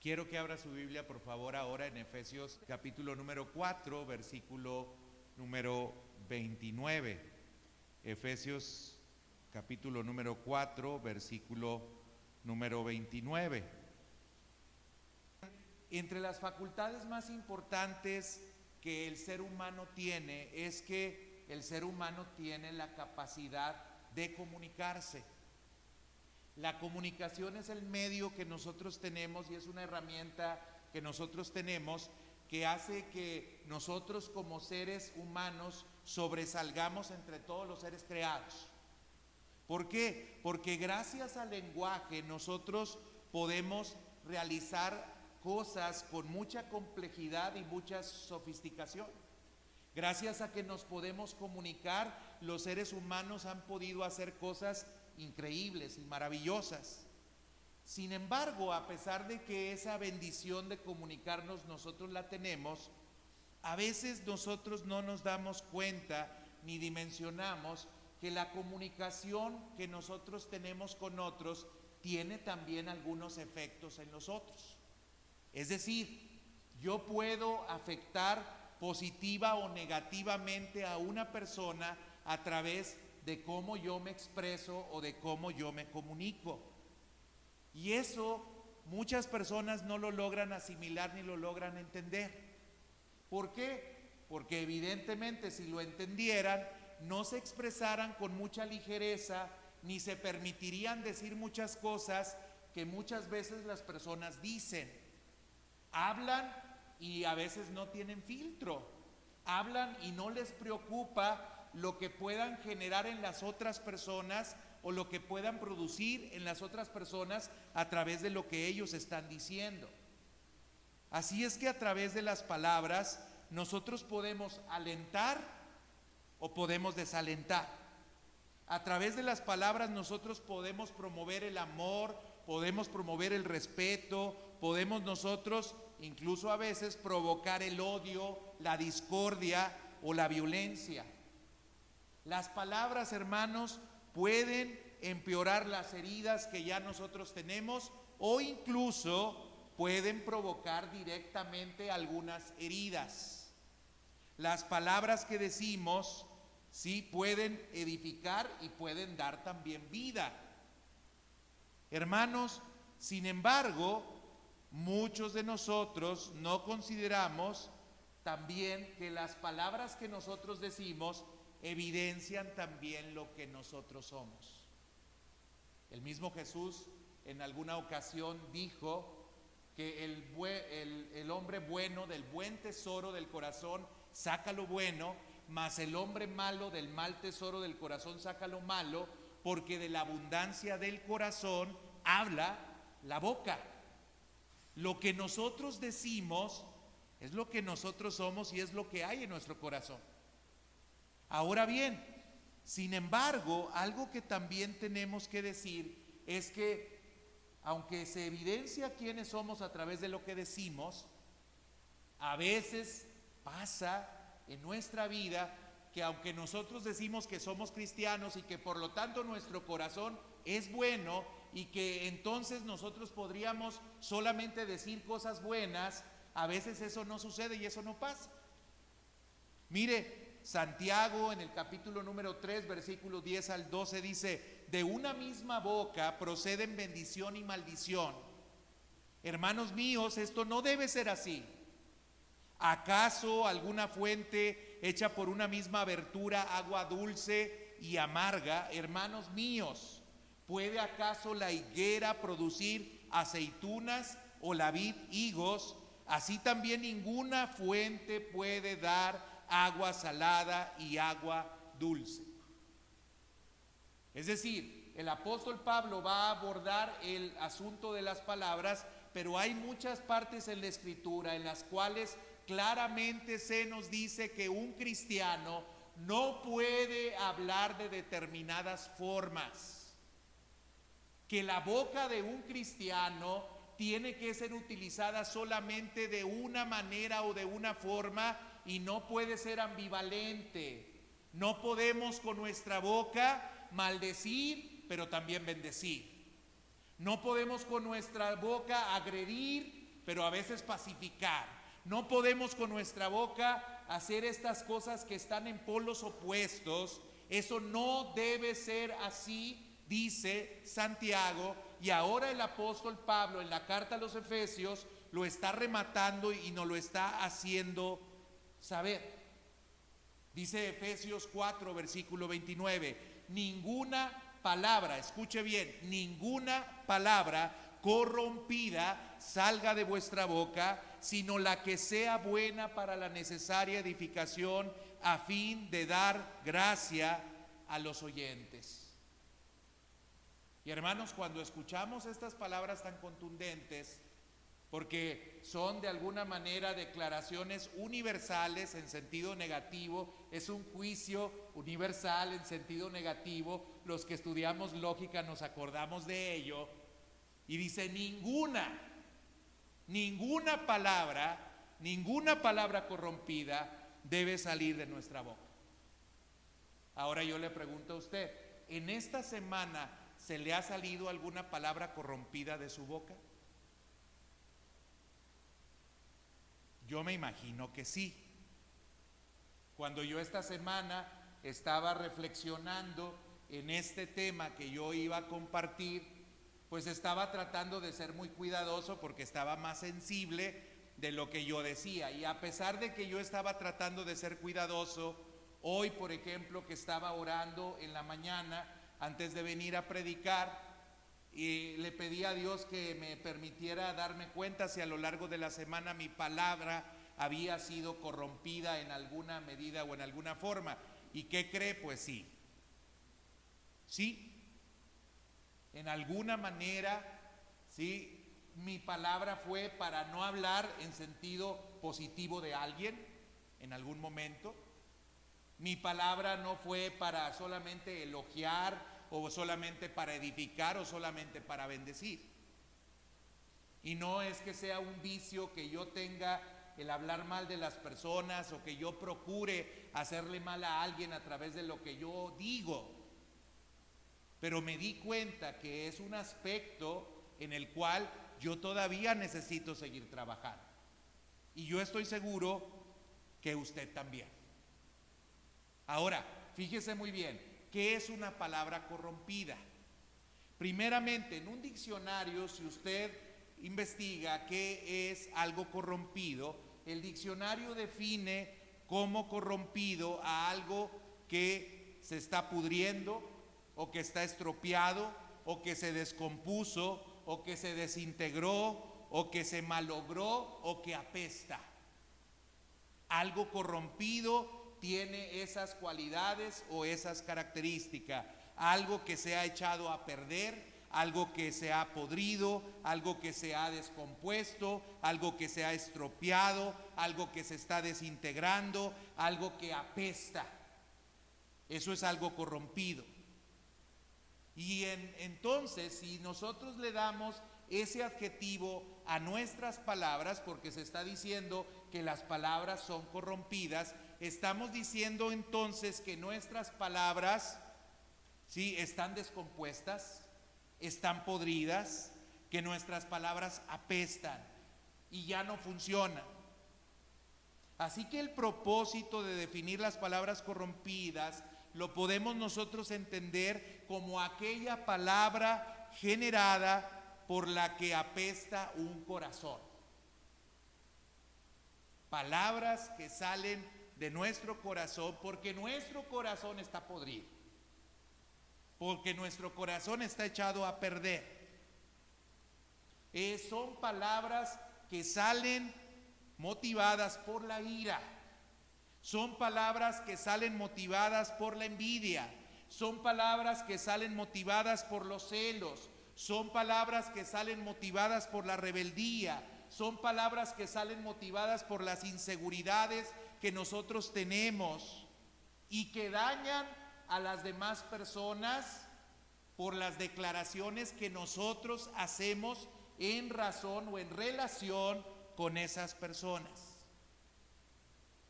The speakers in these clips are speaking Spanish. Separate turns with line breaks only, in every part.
Quiero que abra su Biblia, por favor, ahora en Efesios capítulo número 4, versículo número 29. Efesios capítulo número 4, versículo número 29. Entre las facultades más importantes que el ser humano tiene es que el ser humano tiene la capacidad de comunicarse. La comunicación es el medio que nosotros tenemos y es una herramienta que nosotros tenemos que hace que nosotros como seres humanos sobresalgamos entre todos los seres creados. ¿Por qué? Porque gracias al lenguaje nosotros podemos realizar cosas con mucha complejidad y mucha sofisticación. Gracias a que nos podemos comunicar, los seres humanos han podido hacer cosas increíbles y maravillosas. Sin embargo, a pesar de que esa bendición de comunicarnos nosotros la tenemos, a veces nosotros no nos damos cuenta ni dimensionamos que la comunicación que nosotros tenemos con otros tiene también algunos efectos en los otros. Es decir, yo puedo afectar positiva o negativamente a una persona a través de cómo yo me expreso o de cómo yo me comunico. Y eso muchas personas no lo logran asimilar ni lo logran entender. ¿Por qué? Porque evidentemente si lo entendieran, no se expresaran con mucha ligereza, ni se permitirían decir muchas cosas que muchas veces las personas dicen. Hablan y a veces no tienen filtro. Hablan y no les preocupa lo que puedan generar en las otras personas o lo que puedan producir en las otras personas a través de lo que ellos están diciendo. Así es que a través de las palabras nosotros podemos alentar o podemos desalentar. A través de las palabras nosotros podemos promover el amor, podemos promover el respeto, podemos nosotros incluso a veces provocar el odio, la discordia o la violencia. Las palabras, hermanos, pueden empeorar las heridas que ya nosotros tenemos o incluso pueden provocar directamente algunas heridas. Las palabras que decimos sí pueden edificar y pueden dar también vida. Hermanos, sin embargo, muchos de nosotros no consideramos también que las palabras que nosotros decimos evidencian también lo que nosotros somos. El mismo Jesús en alguna ocasión dijo que el hombre bueno del buen tesoro del corazón saca lo bueno, mas el hombre malo del mal tesoro del corazón saca lo malo, porque de la abundancia del corazón habla la boca. Lo que nosotros decimos es lo que nosotros somos y es lo que hay en nuestro corazón. Ahora bien, sin embargo, algo que también tenemos que decir es que aunque se evidencia quiénes somos a través de lo que decimos, a veces pasa en nuestra vida que aunque nosotros decimos que somos cristianos y que por lo tanto nuestro corazón es bueno y que entonces nosotros podríamos solamente decir cosas buenas, a veces eso no sucede y eso no pasa. Mire, Santiago en el capítulo número 3, versículos 10 al 12 dice: de una misma boca proceden bendición y maldición. Hermanos míos, esto no debe ser así. ¿Acaso alguna fuente hecha por una misma abertura, agua dulce y amarga? Hermanos míos, ¿puede acaso la higuera producir aceitunas o la vid higos? Así también ninguna fuente puede dar agua salada y agua dulce. Es decir, el apóstol Pablo va a abordar el asunto de las palabras, pero hay muchas partes en la Escritura en las cuales claramente se nos dice que un cristiano no puede hablar de determinadas formas, que la boca de un cristiano tiene que ser utilizada solamente de una manera o de una forma y no puede ser ambivalente. No podemos con nuestra boca maldecir, pero también bendecir. No podemos con nuestra boca agredir, pero a veces pacificar. No podemos con nuestra boca hacer estas cosas que están en polos opuestos. Eso no debe ser así, dice Santiago, y ahora el apóstol Pablo en la carta a los Efesios lo está rematando y nos lo está haciendo saber. Dice Efesios 4, versículo 29, ninguna palabra, escuche bien, ninguna palabra corrompida salga de vuestra boca, sino la que sea buena para la necesaria edificación, a fin de dar gracia a los oyentes. Y hermanos, cuando escuchamos estas palabras tan contundentes, porque son de alguna manera declaraciones universales en sentido negativo, es un juicio universal en sentido negativo, los que estudiamos lógica nos acordamos de ello, y dice ninguna palabra corrompida debe salir de nuestra boca. Ahora yo le pregunto a usted, ¿en esta semana se le ha salido alguna palabra corrompida de su boca? Yo me imagino que sí. Cuando yo esta semana estaba reflexionando en este tema que yo iba a compartir, pues estaba tratando de ser muy cuidadoso porque estaba más sensible de lo que yo decía. Y a pesar de que yo estaba tratando de ser cuidadoso, hoy, por ejemplo, que estaba orando en la mañana antes de venir a predicar, y le pedí a Dios que me permitiera darme cuenta si a lo largo de la semana mi palabra había sido corrompida en alguna medida o en alguna forma. ¿Y qué cree? Pues sí. Sí, en alguna manera, sí, mi palabra fue para no hablar en sentido positivo de alguien en algún momento. Mi palabra no fue para solamente elogiar o solamente para edificar o solamente para bendecir. Y no es que sea un vicio que yo tenga el hablar mal de las personas o que yo procure hacerle mal a alguien a través de lo que yo digo. Pero me di cuenta que es un aspecto en el cual yo todavía necesito seguir trabajando. Y yo estoy seguro que usted también. Ahora, fíjese muy bien, ¿qué es una palabra corrompida? Primeramente, en un diccionario, si usted investiga qué es algo corrompido, el diccionario define como corrompido a algo que se está pudriendo, o que está estropeado, o que se descompuso, o que se desintegró, o que se malogró, o que apesta. Algo corrompido tiene esas cualidades o esas características. Algo que se ha echado a perder, algo que se ha podrido, algo que se ha descompuesto, algo que se ha estropeado, algo que se está desintegrando, algo que apesta. Eso es algo corrompido. Y entonces, si nosotros le damos ese adjetivo a nuestras palabras, porque se está diciendo que las palabras son corrompidas, estamos diciendo entonces que nuestras palabras, ¿sí?, están descompuestas, están podridas, que nuestras palabras apestan y ya no funcionan. Así que el propósito de definir las palabras corrompidas lo podemos nosotros entender como aquella palabra generada por la que apesta un corazón. Palabras que salen de nuestro corazón porque nuestro corazón está podrido, porque nuestro corazón está echado a perder. Son palabras que salen motivadas por la ira. Son palabras que salen motivadas por la envidia. Son palabras que salen motivadas por los celos. Son palabras que salen motivadas por la rebeldía. Son palabras que salen motivadas por las inseguridades que nosotros tenemos y que dañan a las demás personas por las declaraciones que nosotros hacemos en razón o en relación con esas personas.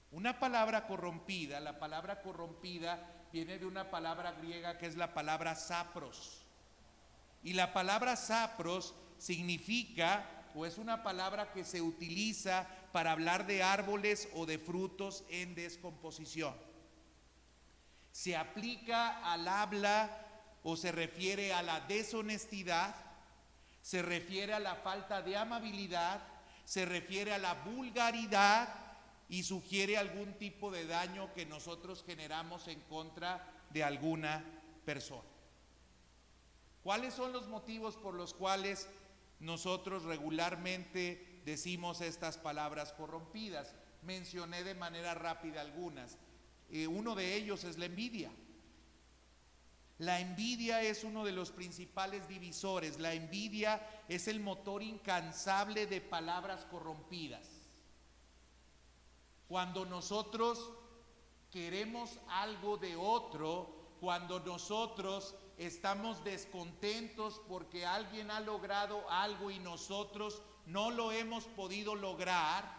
Una palabra corrompida, la palabra corrompida viene de una palabra griega que es la palabra sapros. Y la palabra sapros significa o es una palabra que se utiliza para hablar de árboles o de frutos en descomposición. Se aplica al habla o se refiere a la deshonestidad, se refiere a la falta de amabilidad, se refiere a la vulgaridad y sugiere algún tipo de daño que nosotros generamos en contra de alguna persona. ¿Cuáles son los motivos por los cuales nosotros regularmente decimos estas palabras corrompidas? Mencioné de manera rápida algunas. Uno de ellos es la envidia. La envidia es uno de los principales divisores. La envidia es el motor incansable de palabras corrompidas. Cuando nosotros queremos algo de otro, cuando nosotros estamos descontentos porque alguien ha logrado algo y nosotros no lo hemos podido lograr,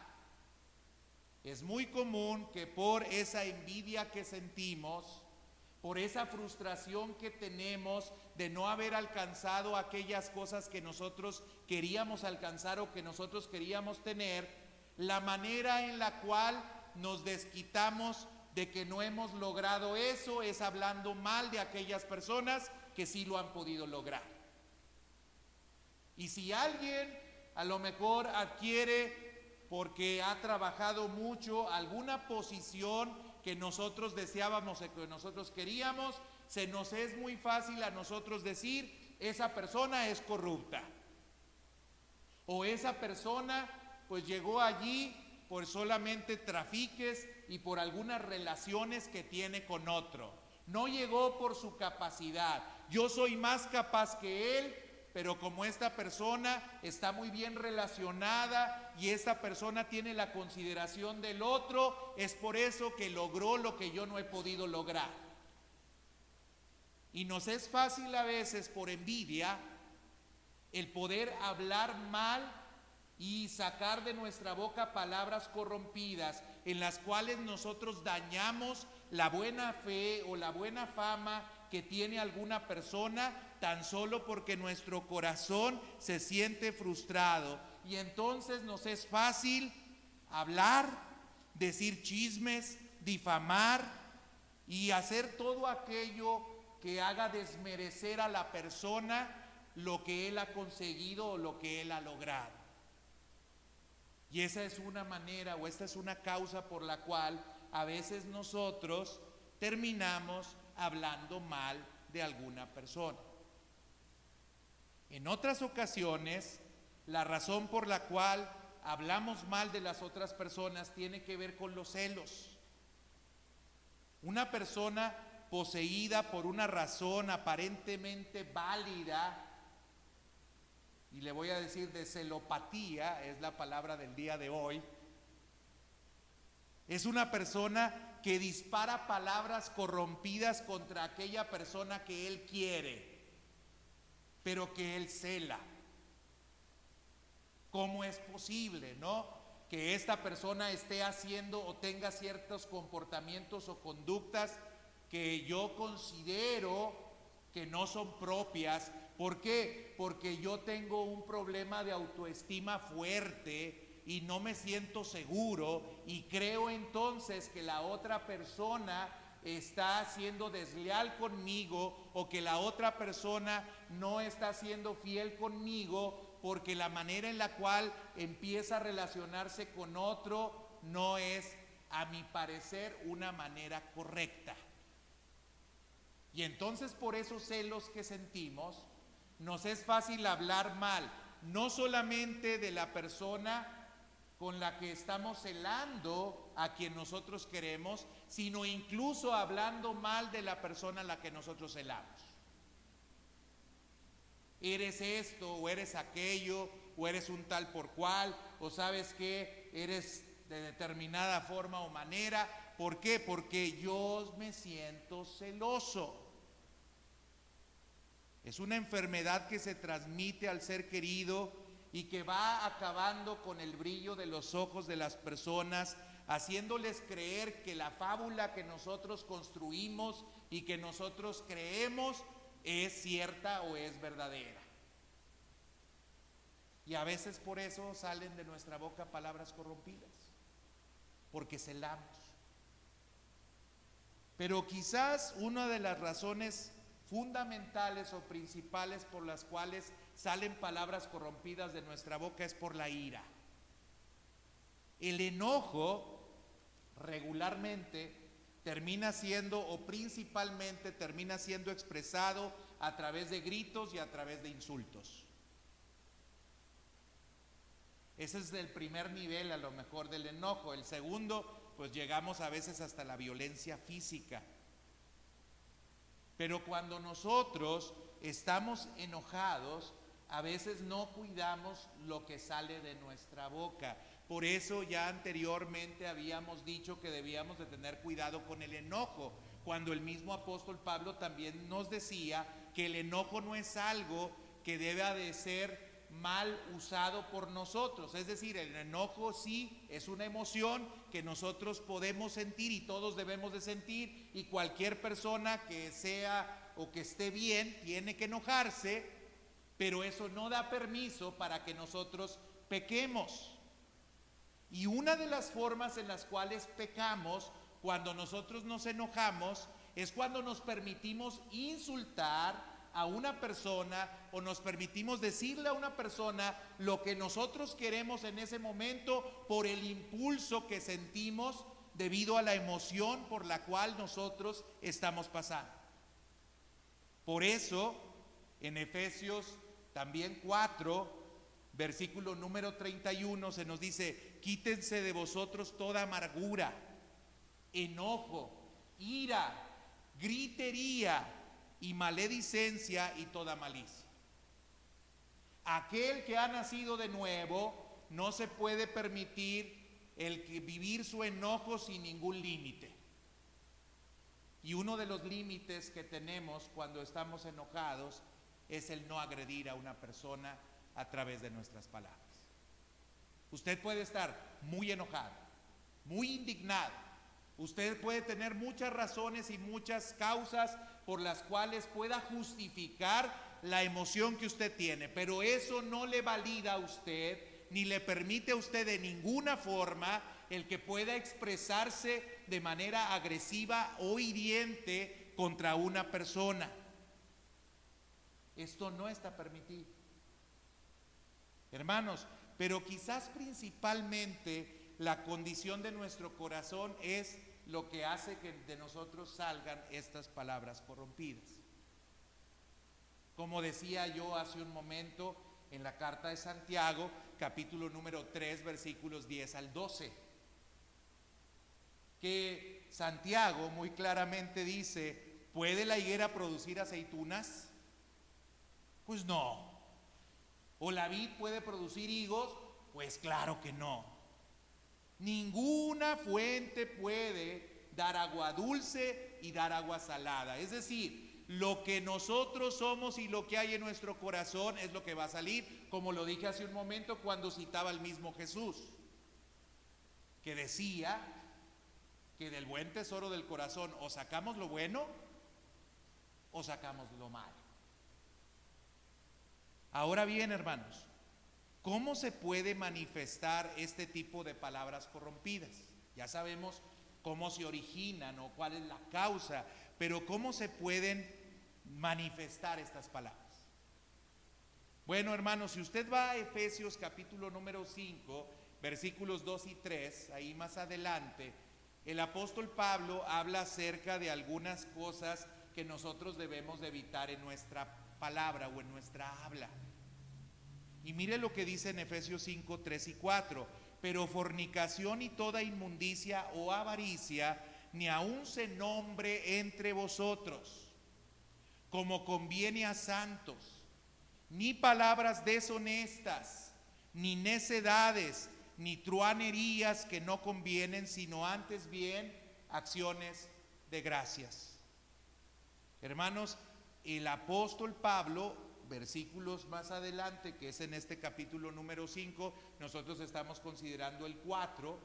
es muy común que por esa envidia que sentimos, por esa frustración que tenemos de no haber alcanzado aquellas cosas que nosotros queríamos alcanzar o que nosotros queríamos tener, la manera en la cual nos desquitamos de que no hemos logrado eso es hablando mal de aquellas personas que sí lo han podido lograr. Y si alguien a lo mejor adquiere, porque ha trabajado mucho, alguna posición que nosotros deseábamos, que nosotros queríamos, se nos es muy fácil a nosotros decir, esa persona es corrupta. O esa persona pues llegó allí por solamente trafiques y por algunas relaciones que tiene con otro. No llegó por su capacidad. Yo soy más capaz que él, pero como esta persona está muy bien relacionada y esta persona tiene la consideración del otro, es por eso que logró lo que yo no he podido lograr. Y nos es fácil a veces por envidia el poder hablar mal y sacar de nuestra boca palabras corrompidas en las cuales nosotros dañamos la buena fe o la buena fama que tiene alguna persona tan solo porque nuestro corazón se siente frustrado. Y entonces nos es fácil hablar, decir chismes, difamar y hacer todo aquello que haga desmerecer a la persona lo que él ha conseguido o lo que él ha logrado. Y esa es una manera o esta es una causa por la cual a veces nosotros terminamos hablando mal de alguna persona. En otras ocasiones, la razón por la cual hablamos mal de las otras personas tiene que ver con los celos. Una persona poseída por una razón aparentemente válida, y le voy a decir de celopatía, es la palabra del día de hoy, es una persona que dispara palabras corrompidas contra aquella persona que él quiere, pero que él cela. ¿Cómo es posible, no? Que esta persona esté haciendo o tenga ciertos comportamientos o conductas que yo considero que no son propias. ¿Por qué? Porque yo tengo un problema de autoestima fuerte y no me siento seguro y creo entonces que la otra persona está siendo desleal conmigo o que la otra persona no está siendo fiel conmigo porque la manera en la cual empieza a relacionarse con otro no es, a mi parecer, una manera correcta. Y entonces por esos celos que sentimos, nos es fácil hablar mal, no solamente de la persona con la que estamos celando a quien nosotros queremos, sino incluso hablando mal de la persona a la que nosotros celamos. Eres esto, o eres aquello, o eres un tal por cual, o sabes que eres de determinada forma o manera. ¿Por qué? Porque yo me siento celoso. Es una enfermedad que se transmite al ser querido y que va acabando con el brillo de los ojos de las personas, haciéndoles creer que la fábula que nosotros construimos y que nosotros creemos es cierta o es verdadera. Y a veces por eso salen de nuestra boca palabras corrompidas, porque celamos. Pero quizás una de las razones fundamentales o principales por las cuales salen palabras corrompidas de nuestra boca es por la ira. El enojo regularmente termina siendo, o principalmente termina siendo expresado a través de gritos y a través de insultos. Ese es el primer nivel a lo mejor del enojo. El segundo, pues llegamos a veces hasta la violencia física. Pero cuando nosotros estamos enojados, a veces no cuidamos lo que sale de nuestra boca. Por eso ya anteriormente habíamos dicho que debíamos de tener cuidado con el enojo, cuando el mismo apóstol Pablo también nos decía que el enojo no es algo que deba de ser mal usado por nosotros. Es decir, el enojo sí es una emoción que nosotros podemos sentir y todos debemos de sentir, y cualquier persona que sea o que esté bien tiene que enojarse, pero eso no da permiso para que nosotros pequemos. Y una de las formas en las cuales pecamos cuando nosotros nos enojamos es cuando nos permitimos insultar a una persona o nos permitimos decirle a una persona lo que nosotros queremos en ese momento por el impulso que sentimos debido a la emoción por la cual nosotros estamos pasando. Por eso en Efesios también 4, versículo número 31 se nos dice: quítense de vosotros toda amargura, enojo, ira, gritería y maledicencia y toda malicia. Aquel que ha nacido de nuevo no se puede permitir el que vivir su enojo sin ningún límite. Y uno de los límites que tenemos cuando estamos enojados es el no agredir a una persona a través de nuestras palabras. Usted puede estar muy enojado, muy indignado. Usted puede tener muchas razones y muchas causas por las cuales pueda justificar la emoción que usted tiene, pero eso no le valida a usted ni le permite a usted de ninguna forma el que pueda expresarse de manera agresiva o hiriente contra una persona. Esto no está permitido, hermanos. Pero quizás principalmente la condición de nuestro corazón es lo que hace que de nosotros salgan estas palabras corrompidas. Como decía yo hace un momento en la carta de Santiago, capítulo número 3, versículos 10 al 12, que Santiago muy claramente dice: ¿puede la higuera producir aceitunas? Pues no. ¿O la vid puede producir higos? Pues claro que no. Ninguna fuente puede dar agua dulce y dar agua salada. Es decir, lo que nosotros somos y lo que hay en nuestro corazón es lo que va a salir, como lo dije hace un momento cuando citaba al mismo Jesús, que decía que del buen tesoro del corazón o sacamos lo bueno o sacamos lo malo. Ahora bien, hermanos, ¿cómo se puede manifestar este tipo de palabras corrompidas? Ya sabemos cómo se originan o cuál es la causa, pero ¿cómo se pueden manifestar estas palabras? Bueno, hermanos, si usted va a Efesios capítulo número 5, versículos 2 y 3, ahí más adelante, el apóstol Pablo habla acerca de algunas cosas que nosotros debemos de evitar en nuestra palabra o en nuestra habla. Y mire lo que dice en Efesios 5, 3 y 4: pero fornicación y toda inmundicia o avaricia ni aun se nombre entre vosotros, como conviene a santos, ni palabras deshonestas, ni necedades, ni truanerías que no convienen, sino antes bien acciones de gracias. Hermanos, el apóstol Pablo, versículos más adelante, que es en este capítulo número 5, nosotros estamos considerando el 4,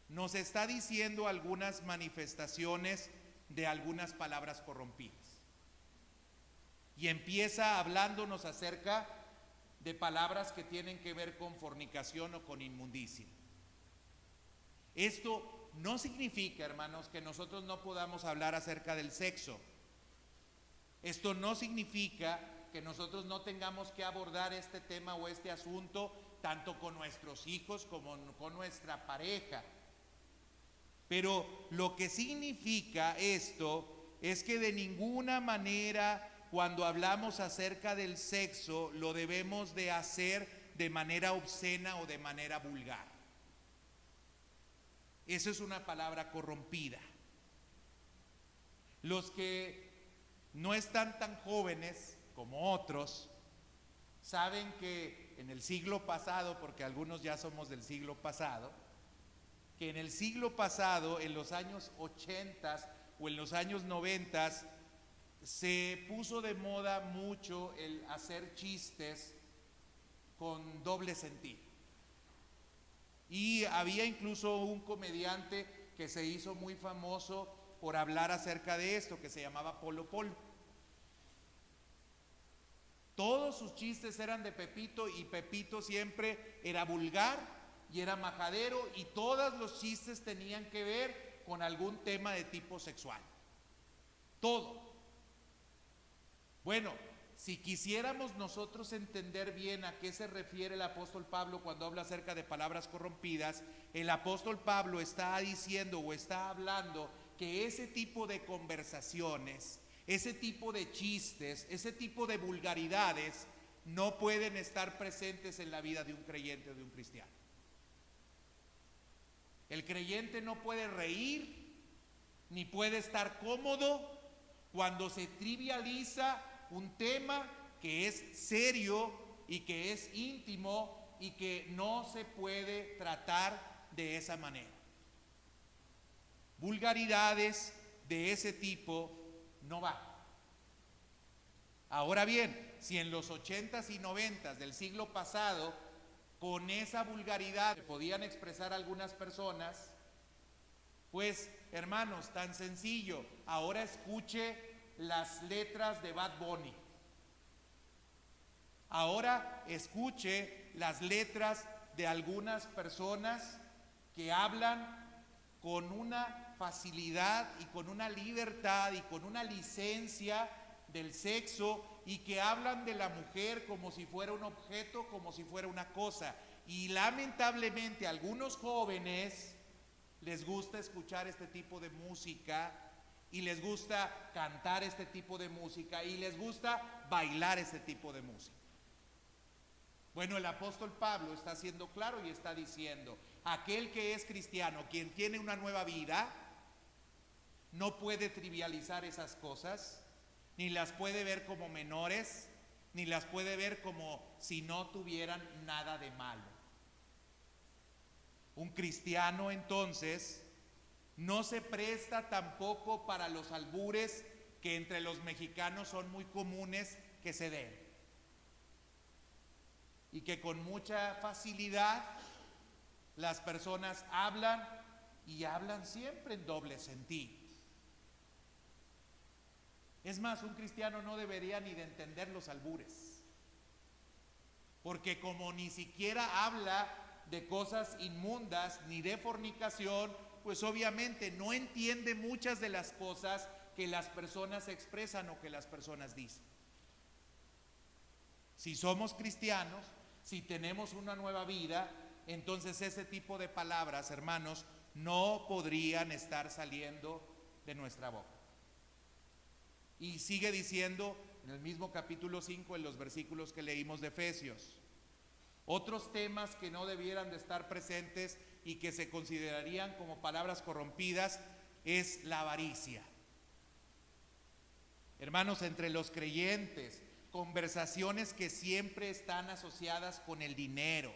nos está diciendo algunas manifestaciones de algunas palabras corrompidas. Y empieza hablándonos acerca de palabras que tienen que ver con fornicación o con inmundicia. Esto no significa, hermanos, que nosotros no podamos hablar acerca del sexo. Esto no significa que nosotros no tengamos que abordar este tema o este asunto tanto con nuestros hijos como con nuestra pareja. Pero lo que significa esto es que de ninguna manera cuando hablamos acerca del sexo lo debemos de hacer de manera obscena o de manera vulgar. Eso es una palabra corrompida. Los que no están tan jóvenes como otros saben que en el siglo pasado, porque algunos ya somos del siglo pasado, que en el siglo pasado, en los años 80 o en los años 90, se puso de moda mucho el hacer chistes con doble sentido. Y había incluso un comediante que se hizo muy famoso por hablar acerca de esto, que se llamaba Polo Polo. Todos sus chistes eran de Pepito y Pepito siempre era vulgar y era majadero y todos los chistes tenían que ver con algún tema de tipo sexual. Todo. Bueno, si quisiéramos nosotros entender bien a qué se refiere el apóstol Pablo cuando habla acerca de palabras corrompidas, el apóstol Pablo está diciendo o está hablando que ese tipo de conversaciones, ese tipo de chistes, ese tipo de vulgaridades no pueden estar presentes en la vida de un creyente o de un cristiano. El creyente no puede reír ni puede estar cómodo cuando se trivializa un tema que es serio y que es íntimo y que no se puede tratar de esa manera. Vulgaridades de ese tipo no va. Ahora bien, si en los 80s y 90s del siglo pasado, con esa vulgaridad que podían expresar algunas personas, pues hermanos, tan sencillo, ahora escuche las letras de Bad Bunny. Ahora escuche las letras de algunas personas que hablan con una facilidad y con una libertad y con una licencia del sexo y que hablan de la mujer como si fuera un objeto, como si fuera una cosa. Y lamentablemente a algunos jóvenes les gusta escuchar este tipo de música y les gusta cantar este tipo de música y les gusta bailar este tipo de música. Bueno, el apóstol Pablo está siendo claro y está diciendo, aquel que es cristiano, quien tiene una nueva vida, no puede trivializar esas cosas, ni las puede ver como menores, ni las puede ver como si no tuvieran nada de malo. Un cristiano entonces no se presta tampoco para los albures que entre los mexicanos son muy comunes que se den y que con mucha facilidad las personas hablan y hablan siempre en doble sentido. Es más, un cristiano no debería ni de entender los albures, porque como ni siquiera habla de cosas inmundas ni de fornicación, pues obviamente no entiende muchas de las cosas que las personas expresan o que las personas dicen. Si somos cristianos, si tenemos una nueva vida, entonces ese tipo de palabras, hermanos, no podrían estar saliendo de nuestra boca. Y sigue diciendo en el mismo capítulo 5, en los versículos que leímos de Efesios, otros temas que no debieran de estar presentes y que se considerarían como palabras corrompidas es la avaricia. Hermanos, entre los creyentes, conversaciones que siempre están asociadas con el dinero,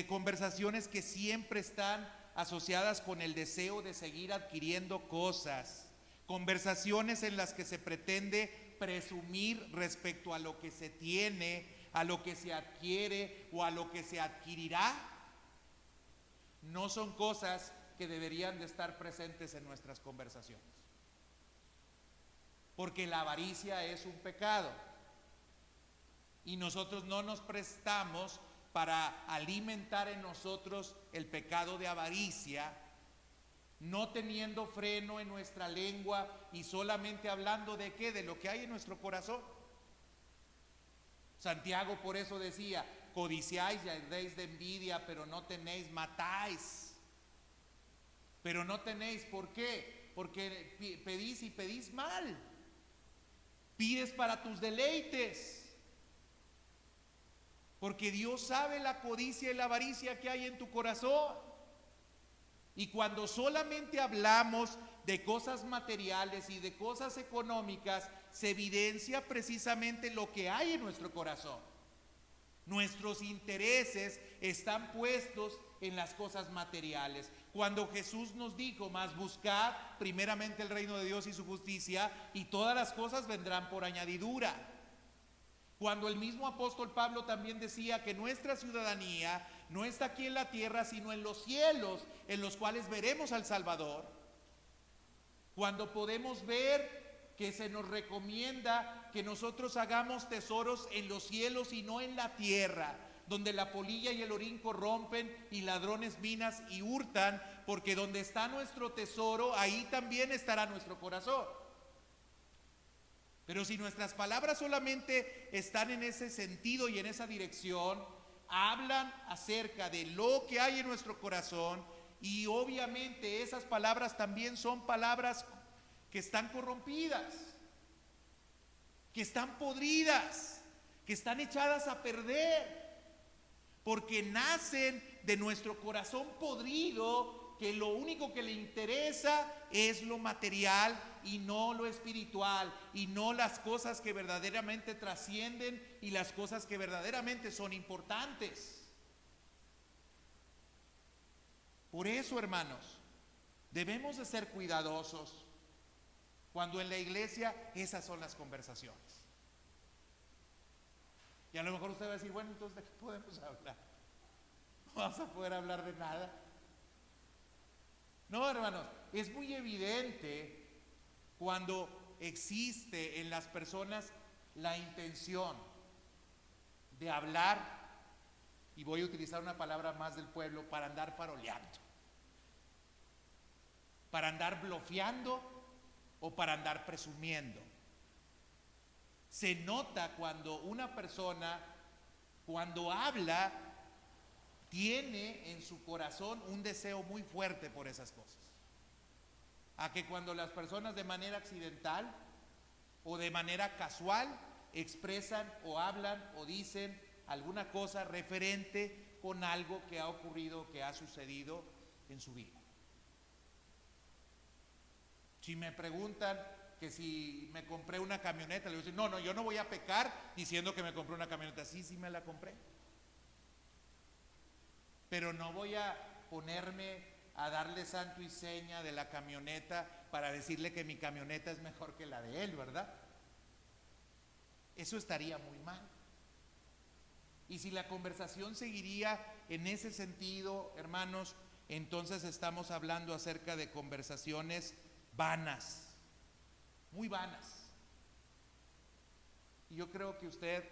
conversaciones que siempre están asociadas con el deseo de seguir adquiriendo cosas, conversaciones en las que se pretende presumir respecto a lo que se tiene, a lo que se adquiere o a lo que se adquirirá, no son cosas que deberían de estar presentes en nuestras conversaciones. Porque la avaricia es un pecado. Y nosotros no nos prestamos para alimentar en nosotros el pecado de avaricia, no teniendo freno en nuestra lengua y solamente hablando de qué, de lo que hay en nuestro corazón. Santiago por eso decía: codiciáis y ardeis de envidia, pero no tenéis, matáis, pero no tenéis. ¿Por qué? Porque pedís y pedís mal. Pides para tus deleites. Porque Dios sabe la codicia y la avaricia que hay en tu corazón. Y cuando solamente hablamos de cosas materiales y de cosas económicas, se evidencia precisamente lo que hay en nuestro corazón. Nuestros intereses están puestos en las cosas materiales. Cuando Jesús nos dijo: mas buscad primeramente el reino de Dios y su justicia, y todas las cosas vendrán por añadidura. Cuando el mismo apóstol Pablo también decía que nuestra ciudadanía no está aquí en la tierra, sino en los cielos, en los cuales veremos al Salvador. Cuando podemos ver que se nos recomienda que nosotros hagamos tesoros en los cielos y no en la tierra, donde la polilla y el orín corrompen y ladrones minas y hurtan, porque donde está nuestro tesoro, ahí también estará nuestro corazón. Pero si nuestras palabras solamente están en ese sentido y en esa dirección, hablan acerca de lo que hay en nuestro corazón, y obviamente esas palabras también son palabras que están corrompidas, que están podridas, que están echadas a perder, porque nacen de nuestro corazón podrido, que lo único que le interesa es lo material y no lo espiritual, y no las cosas que verdaderamente trascienden y las cosas que verdaderamente son importantes. Por eso, hermanos, debemos de ser cuidadosos cuando en la iglesia esas son las conversaciones. Y a lo mejor usted va a decir: bueno, entonces ¿de qué podemos hablar? No vamos a poder hablar de nada. No, hermanos, es muy evidente cuando existe en las personas la intención de hablar, y voy a utilizar una palabra más del pueblo, para andar faroleando, para andar blofeando o para andar presumiendo. Se nota cuando una persona, cuando habla, tiene en su corazón un deseo muy fuerte por esas cosas. A que cuando las personas de manera accidental o de manera casual expresan o hablan o dicen alguna cosa referente con algo que ha ocurrido, que ha sucedido en su vida. Si me preguntan que si me compré una camioneta, le voy a decir: no, yo no voy a pecar diciendo que me compré una camioneta. Sí me la compré, pero no voy a ponerme a darle santo y seña de la camioneta para decirle que mi camioneta es mejor que la de él, ¿verdad? Eso estaría muy mal. Y si la conversación seguiría en ese sentido, hermanos, entonces estamos hablando acerca de conversaciones vanas, muy vanas. Y yo creo que usted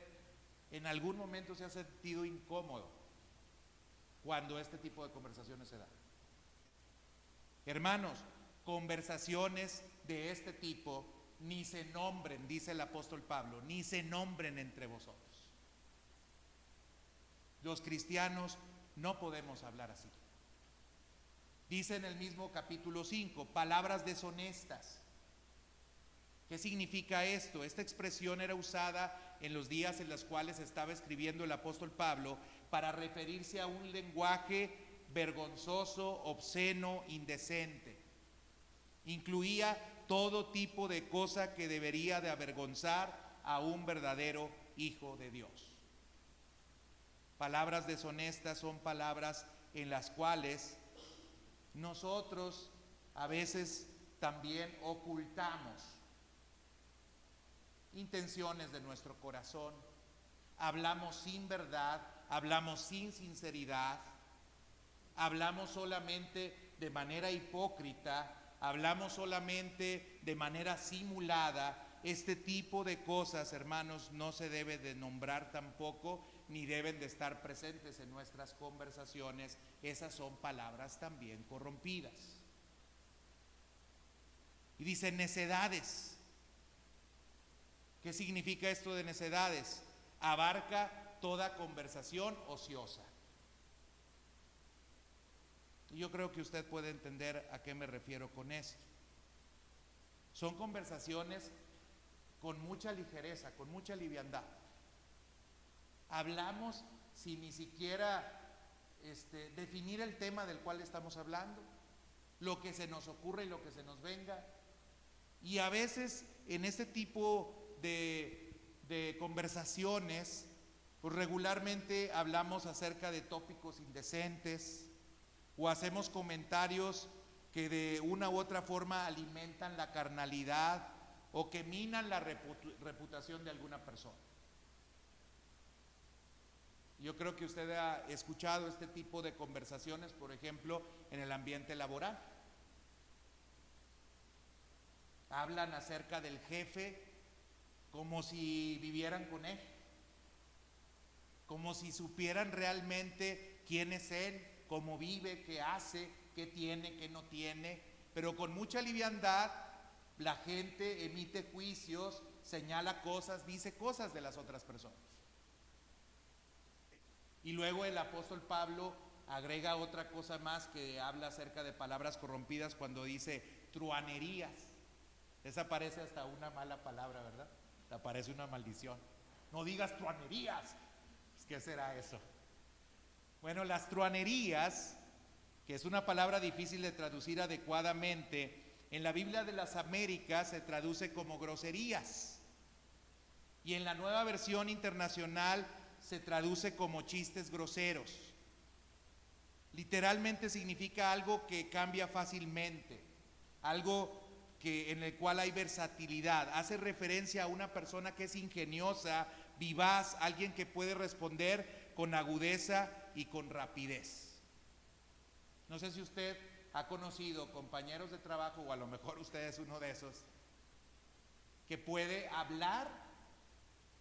en algún momento se ha sentido incómodo cuando este tipo de conversaciones se dan. Hermanos, conversaciones de este tipo ni se nombren, dice el apóstol Pablo, ni se nombren entre vosotros. Los cristianos no podemos hablar así. Dice en el mismo capítulo 5, palabras deshonestas. ¿Qué significa esto? Esta expresión era usada en los días en los cuales estaba escribiendo el apóstol Pablo para referirse a un lenguaje vergonzoso, obsceno, indecente. Incluía todo tipo de cosa que debería de avergonzar a un verdadero hijo de Dios. Palabras deshonestas son palabras en las cuales nosotros a veces también ocultamos intenciones de nuestro corazón. Hablamos sin verdad, hablamos sin sinceridad, hablamos solamente de manera hipócrita, hablamos solamente de manera simulada, este tipo de cosas, hermanos, no se debe de nombrar tampoco, ni deben de estar presentes en nuestras conversaciones. Esas son palabras también corrompidas. Y dice necedades. ¿Qué significa esto de necedades? Abarca toda conversación ociosa. Y yo creo que usted puede entender a qué me refiero con esto. Son conversaciones con mucha ligereza, con mucha liviandad. Hablamos sin ni siquiera definir el tema del cual estamos hablando, lo que se nos ocurre y lo que se nos venga. Y a veces en este tipo de conversaciones, pues regularmente hablamos acerca de tópicos indecentes o hacemos comentarios que de una u otra forma alimentan la carnalidad o que minan la reputación de alguna persona. Yo creo que usted ha escuchado este tipo de conversaciones, por ejemplo, en el ambiente laboral. Hablan acerca del jefe como si vivieran con él, como si supieran realmente quién es él, cómo vive, qué hace, qué tiene, qué no tiene, pero con mucha liviandad la gente emite juicios, señala cosas, dice cosas de las otras personas. Y luego el apóstol Pablo agrega otra cosa más que habla acerca de palabras corrompidas cuando dice truanerías. Esa parece hasta una mala palabra, ¿verdad? Te parece una maldición. No digas truanerías. ¿Qué será eso? Bueno, las truanerías, que es una palabra difícil de traducir adecuadamente, en la Biblia de las Américas se traduce como groserías. Y en la Nueva Versión Internacional se traduce como chistes groseros. Literalmente significa algo que cambia fácilmente, algo en el cual hay versatilidad. Hace referencia a una persona que es ingeniosa, vivaz, alguien que puede responder con agudeza y con rapidez. No sé si usted ha conocido compañeros de trabajo, o a lo mejor usted es uno de esos, que puede hablar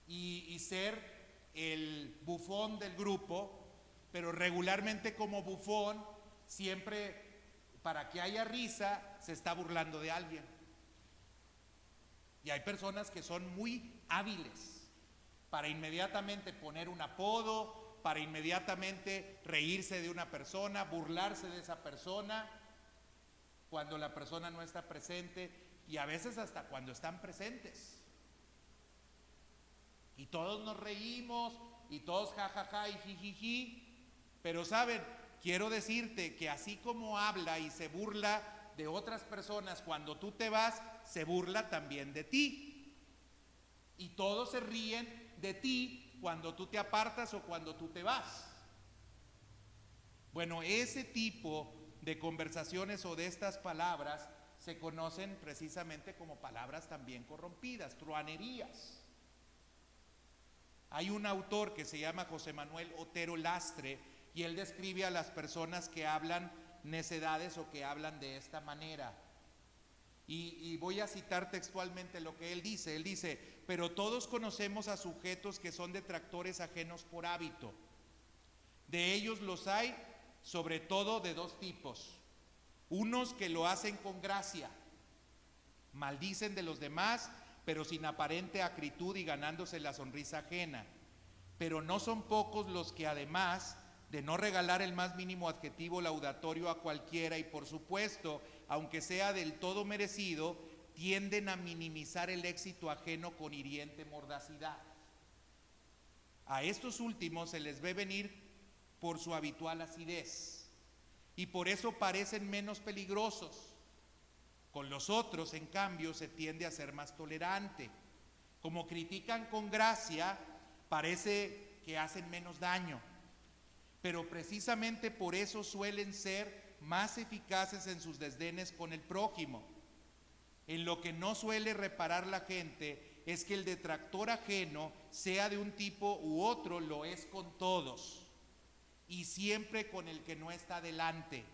y ser el bufón del grupo, pero regularmente como bufón, siempre para que haya risa, se está burlando de alguien. Y hay personas que son muy hábiles para inmediatamente poner un apodo, para inmediatamente reírse de una persona, burlarse de esa persona cuando la persona no está presente, y a veces hasta cuando están presentes. Y todos nos reímos y todos jajaja y jijiji, pero saben, quiero decirte que así como habla y se burla de otras personas cuando tú te vas, se burla también de ti. Y todos se ríen de ti cuando tú te apartas o cuando tú te vas. Bueno, ese tipo de conversaciones o de estas palabras se conocen precisamente como palabras también corrompidas, truanerías. Hay un autor que se llama José Manuel Otero Lastre y él describe a las personas que hablan necedades o que hablan de esta manera. Y voy a citar textualmente lo que él dice. Él dice: pero todos conocemos a sujetos que son detractores ajenos por hábito. De ellos los hay sobre todo de dos tipos. Unos que lo hacen con gracia, maldicen de los demás, pero sin aparente acritud y ganándose la sonrisa ajena. Pero no son pocos los que, además de no regalar el más mínimo adjetivo laudatorio a cualquiera, y por supuesto, aunque sea del todo merecido, tienden a minimizar el éxito ajeno con hiriente mordacidad. A estos últimos se les ve venir por su habitual acidez, y por eso parecen menos peligrosos. Con los otros, en cambio, se tiende a ser más tolerante. Como critican con gracia, parece que hacen menos daño. Pero precisamente por eso suelen ser más eficaces en sus desdenes con el prójimo. En lo que no suele reparar la gente es que el detractor ajeno, sea de un tipo u otro, lo es con todos, y siempre con el que no está delante.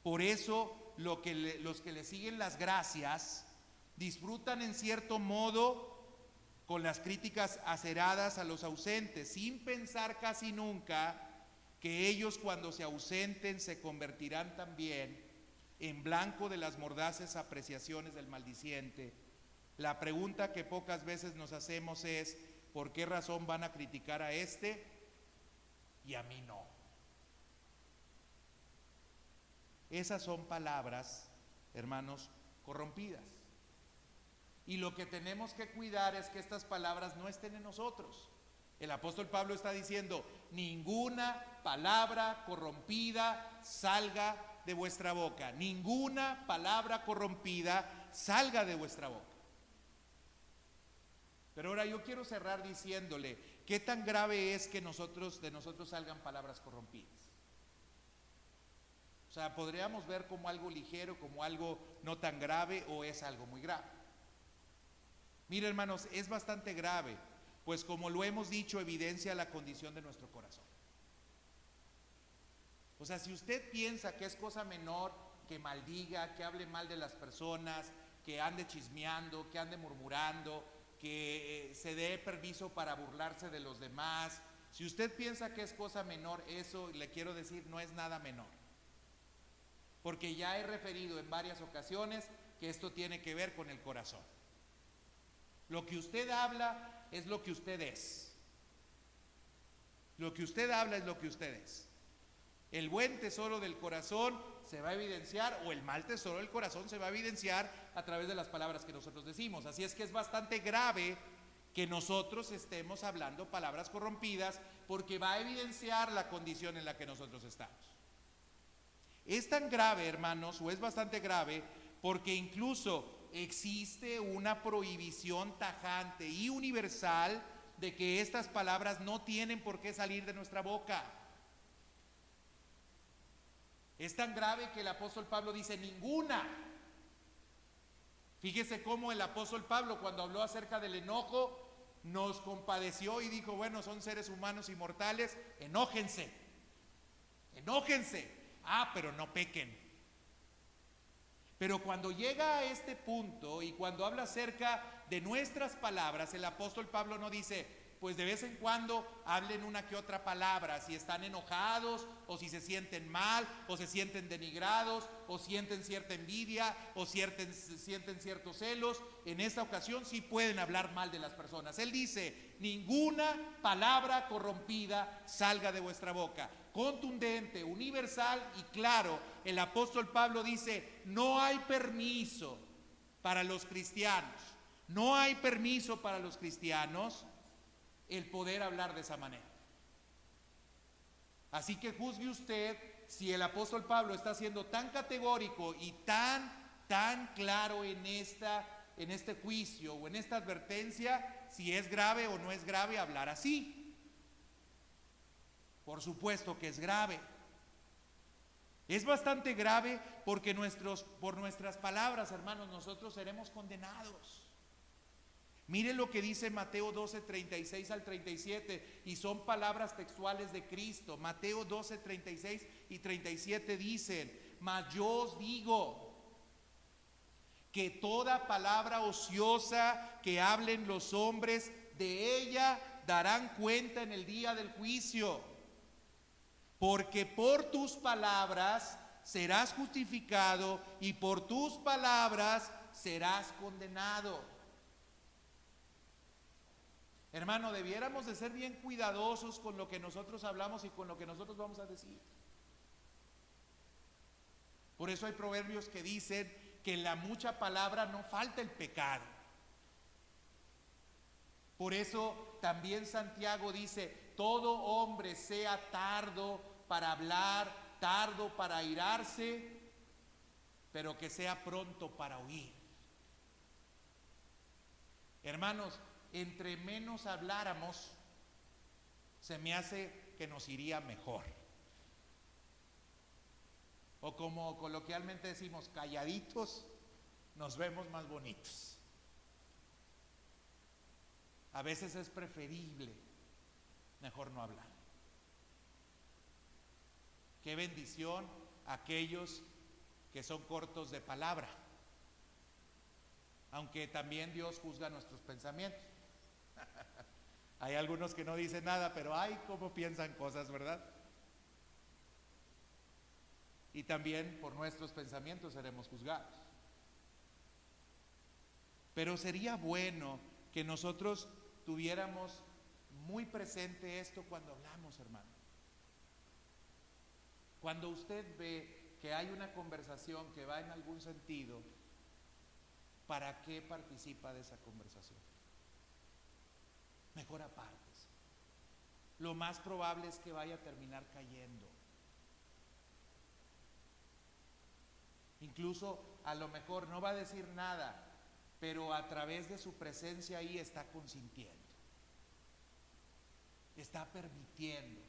Por eso los que le siguen las gracias Disfrutan en cierto modo con las críticas aceradas a los ausentes, sin pensar casi nunca que ellos cuando se ausenten se convertirán también en blanco de las mordaces apreciaciones del maldiciente. La pregunta que pocas veces nos hacemos es: ¿por qué razón van a criticar a este y a mí no? Esas son palabras, hermanos, corrompidas. Y lo que tenemos que cuidar es que estas palabras no estén en nosotros. El apóstol Pablo está diciendo: ninguna palabra corrompida salga de vuestra boca. Ninguna palabra corrompida salga de vuestra boca. Pero ahora yo quiero cerrar diciéndole: ¿qué tan grave es que de nosotros salgan palabras corrompidas? O sea, podríamos ver como algo ligero, como algo no tan grave, o es algo muy grave. Mire, hermanos, es bastante grave, pues como lo hemos dicho, evidencia la condición de nuestro corazón. O sea, si usted piensa que es cosa menor que maldiga, que hable mal de las personas, que ande chismeando, que ande murmurando, que se dé permiso para burlarse de los demás, si usted piensa que es cosa menor, eso le quiero decir, no es nada menor. Porque ya he referido en varias ocasiones que esto tiene que ver con el corazón. Lo que usted habla es lo que usted es. Lo que usted habla es lo que usted es. El buen tesoro del corazón se va a evidenciar, o el mal tesoro del corazón se va a evidenciar a través de las palabras que nosotros decimos. Así es que es bastante grave que nosotros estemos hablando palabras corrompidas, porque va a evidenciar la condición en la que nosotros estamos. Es tan grave, hermanos, o es bastante grave, porque incluso existe una prohibición tajante y universal de que estas palabras no tienen por qué salir de nuestra boca. Es tan grave que el apóstol Pablo dice: ninguna. Fíjese cómo el apóstol Pablo, cuando habló acerca del enojo, nos compadeció y dijo: bueno, son seres humanos inmortales, enójense, pero no pequen. Pero cuando llega a este punto y cuando habla acerca de nuestras palabras, el apóstol Pablo no dice: pues de vez en cuando hablen una que otra palabra, si están enojados, o si se sienten mal, o se sienten denigrados, o sienten cierta envidia, o sienten ciertos celos. En esta ocasión sí pueden hablar mal de las personas. Él dice: ninguna palabra corrompida salga de vuestra boca. Contundente, universal y claro, el apóstol Pablo dice: no hay permiso para los cristianos, no hay permiso para los cristianos el poder hablar de esa manera. Así que juzgue usted si el apóstol Pablo está siendo tan categórico y tan claro en este juicio o en esta advertencia, si es grave o no es grave hablar así. Por supuesto que es grave. Es bastante grave porque por nuestras palabras, hermanos, nosotros seremos condenados. Mire lo que dice Mateo 12, 36 al 37, y son palabras textuales de Cristo. Mateo 12, 36 y 37 dicen: mas yo os digo que toda palabra ociosa que hablen los hombres, de ella darán cuenta en el día del juicio. Porque por tus palabras serás justificado y por tus palabras serás condenado. Hermano, debiéramos de ser bien cuidadosos con lo que nosotros hablamos y con lo que nosotros vamos a decir. Por eso hay proverbios que dicen que en la mucha palabra no falta el pecado. Por eso también Santiago dice: todo hombre sea tardo para hablar, tardo para airarse, pero que sea pronto para oír. Hermanos, entre menos habláramos, se me hace que nos iría mejor. O como coloquialmente decimos, calladitos nos vemos más bonitos. A veces es preferible mejor no hablar. Qué bendición aquellos que son cortos de palabra. aunque también Dios juzga nuestros pensamientos. Hay algunos que no dicen nada, pero ay, cómo piensan cosas, ¿verdad? Y también por nuestros pensamientos seremos juzgados. Pero sería bueno que nosotros tuviéramos muy presente esto cuando hablamos, hermano. Cuando usted ve que hay una conversación que va en algún sentido, ¿para qué participa de esa conversación? Mejor apártese. Lo más probable es que vaya a terminar cayendo. Incluso a lo mejor no va a decir nada, pero a través de su presencia ahí está consintiendo, está permitiendo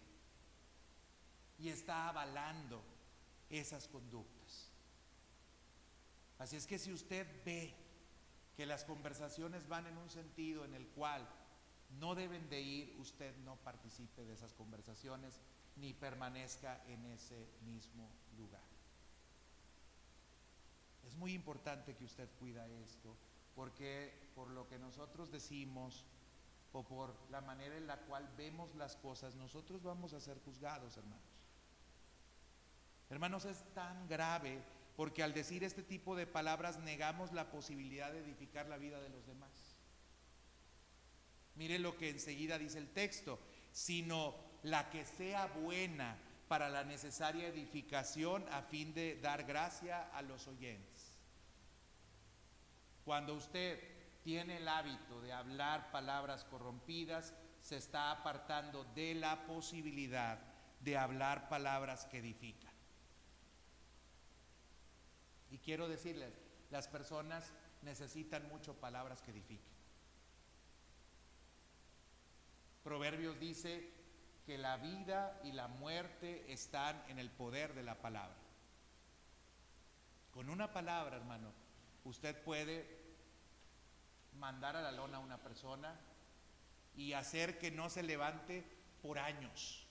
y está avalando esas conductas. Así es que si usted ve que las conversaciones van en un sentido en el cual no deben de ir, usted no participe de esas conversaciones ni permanezca en ese mismo lugar. Es muy importante que usted cuida esto, porque por lo que nosotros decimos o por la manera en la cual vemos las cosas, nosotros vamos a ser juzgados, hermanos. Hermanos, es tan grave porque al decir este tipo de palabras negamos la posibilidad de edificar la vida de los demás. Mire lo que enseguida dice el texto: sino la que sea buena para la necesaria edificación a fin de dar gracia a los oyentes. Cuando usted tiene el hábito de hablar palabras corrompidas, se está apartando de la posibilidad de hablar palabras que edifican. Y quiero decirles, las personas necesitan mucho palabras que edifiquen. Proverbios dice que la vida y la muerte están en el poder de la palabra. Con una palabra, hermano, usted puede mandar a la lona a una persona y hacer que no se levante por años,